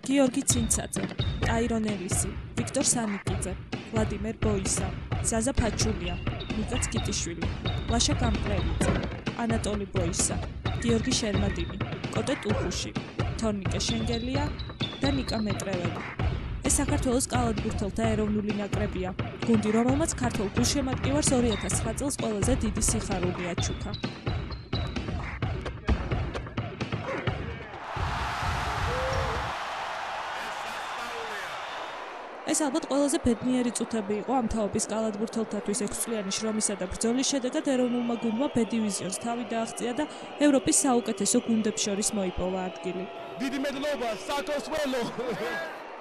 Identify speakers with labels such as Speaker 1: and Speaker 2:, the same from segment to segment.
Speaker 1: გიორგი ცინცაძე, ტაირონ ელისი, ვიქტორ სანიკიძე, ვლადიმერ ბოისა, ზაზა ფაჩულია, ნიკა ცკიტიშვილი, ლაშა გამკლევიძე, ანატოლი ბოისა, გიორგი შერმადინი, კოტე ტუხუში, თორნიკე შენგელია და ნიკა მეტრეველი. ეს საქართველოს კალათბურთელთა ეროვნული ნაკრებია, გუნდი, რომელმაც ქართულ გულშემატკივარს 2009 წელს ყველაზე დიდი სიხარული აჩუქა. ეს ალბათ ყველაზე ბედნიერი წუთები იყო ამ თაობის კალათბურთელთათვის 6 წლიანი შრომისა და ბრძოლის შედეგად ეროვნულმა გუნდმა B დივიზიონს თავი დააღწია და ევროპის საუკეთესო გუნდებს შორის მოიპოვა ადგილი.
Speaker 2: დიდი მადლობა საქართველო.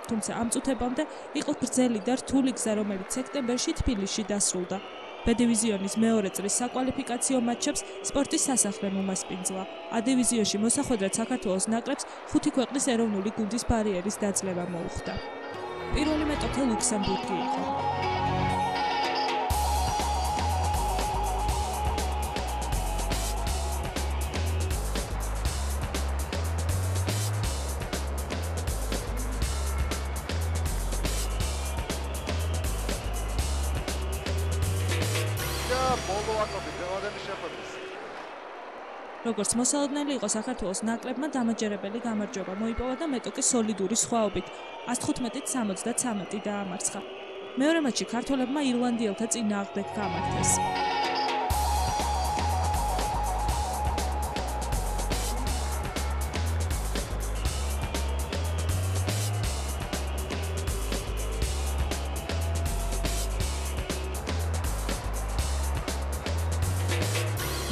Speaker 1: თუმცა ამ წუთებამდე იყო გრძელი და რთული გზა, რომელიც სექტემბერში თბილისში დასრულდა. B დივიზიონის მეორე წრის საკვალიფიკაციო მატჩებს სპორტის სასახლემ უმასპინძლა. A დივიზიონში მოსახვედრად საქართველოს ნაკრებს 5 ქვეყნის ეროვნული გუნდის ბარიერის დაძლევა მოუხდა. პირველი მეტოქე ლუქსემბურგი იყო. როგორც მოსალოდნელი იყო საქართველოს ნაკრებმა დამაჯერებელი გამარჯვება მოიპოვა და მეტოქე სოლიდური სხვაობით 115-73 დაამარცხა. მეორე მატჩი ქართველებმა ირლანდიელთა წინააღმდეგ გამართეს.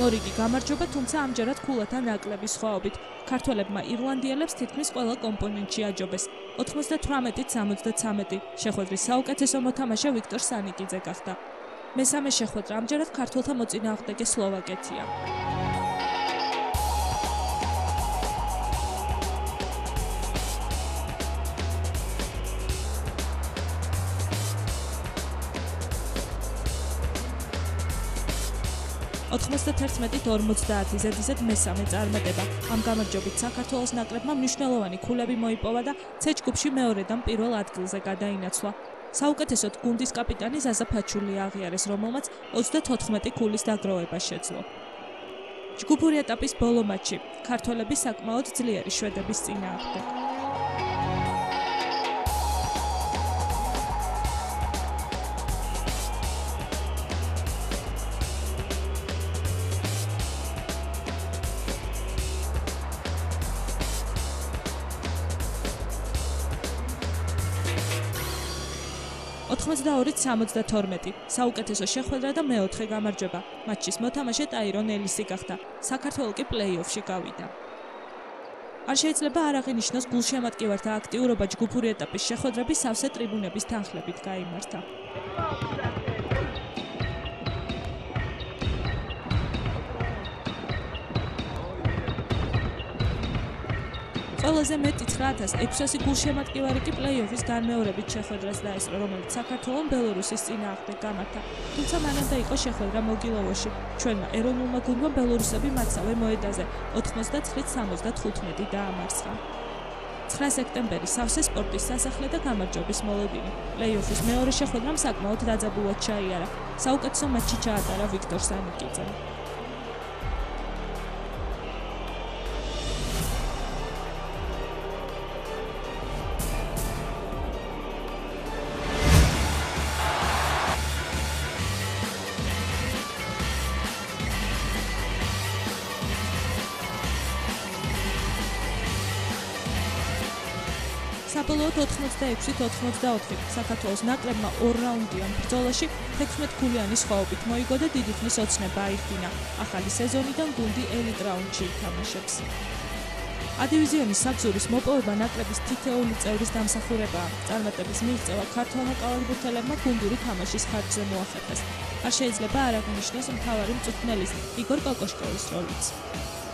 Speaker 1: მორიგი გამარჯვება, თუმცა ამჯერად ქულათა ნაკლების სხვაობით. ქართველებმა ირლანდიელებს თითქმის ყველა კომპონენტში აჯობეს. 98-73 შეხვედრის საუკეთესო მოთამაშე ვიქტორ სანიკიძე გახდა. მესამე შეხვედრა ამჯერად ქართველთა მოწინააღმდეგე სლოვაკეთია. (91-50) ზედიზედ მესამე წარმატება. ამ გამარჯვებით საქართველოს ნაკრებმა მნიშვნელოვანი ქულები მოიპოვა და C ჯგუფში მეორედან პირველ ადგილზე გადაინაცვლა. საუკეთესოდ გუნდის კაპიტანი ზაზა ფაჩულია აღიარეს, რომელმაც 34 ქულის დაგროვება შეძლო. ჯგუფური ეტაპის ბოლო მატჩი ქართველები საკმაოდ ძლიერი შვედების წინააღმდეგ. (92-72) საუკეთესო შეხვედრა და მეოთხე გამარჯვება. მატჩის მოთამაშე ტაირონ ელისი გახდა. საქართველო კი პლეი-ოფში გავიდა. არ შეიძლება არ აღინიშნოს გულშემატკივართა აქტიურობა ჯგუფური ეტაპის შეხვედრების სავსე ტრიბუნების თანხლებით გაიმართა. ყველაზე მეტი 9600 გულშემატკივარი კი პლეი-ოფის განმეორებით შეხვედრას დაესწრო, რომელიც საქართველოს ბელორუსის წინააღმდეგ გამართა. თუმცა მანამდე იყო შეხვედრა მოგილოვოში. ჩვენმა ეროვნულმა გუნდმა ბელორუსები მათსავე მოედაზე 89-75 დაამარცხა. 9 სექტემბერი სავსე სპორტის სასახლე და გამარჯვების მოლოდინი. პლეი-ოფის მეორე შეხვედრამ საკმაოდ დაძაბულად ჩაიარა. საუკეთესო მატჩი ჩაატარა ვიქტორ სანიკიძემ. საბოლოოდ 86-84 საქართველოს ნაკრებმა ორ რაუნდიან ბრძოლაში 16 ქულიანი სხვაობით მოიგო და დიდი ხნის ოცნება აიხდინა. ახალი სეზონიდან გუნდი ელიტ რაუნდში ითამაშებს. A დივიზიონის საგზურის მოპოვება ნაკრების თითოეული წევრის დამსახურებაა. წარმატების მიღწევა ქართველმა კალათბურთელებმა გუნდური თამაშის ხარჯზე მოახერხეს. არ შეიძლება არ აღინიშნოს მთავარი მწვრთნელის იგორ კოკოშკოვის როლიც.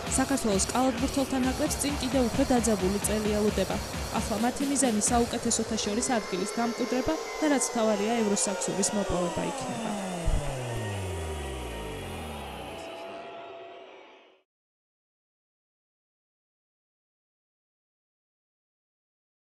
Speaker 1: საქართველოს კალათბურთელთა ნაკრებს წინ კიდევ უფრო დაძაბული წელი ელოდება. ახლა მათი მიზანი საუკეთესოთა შორის ადგილის დამკვიდრება და რაც მთავარია ევროსაგზურის მოპოვება იქნება.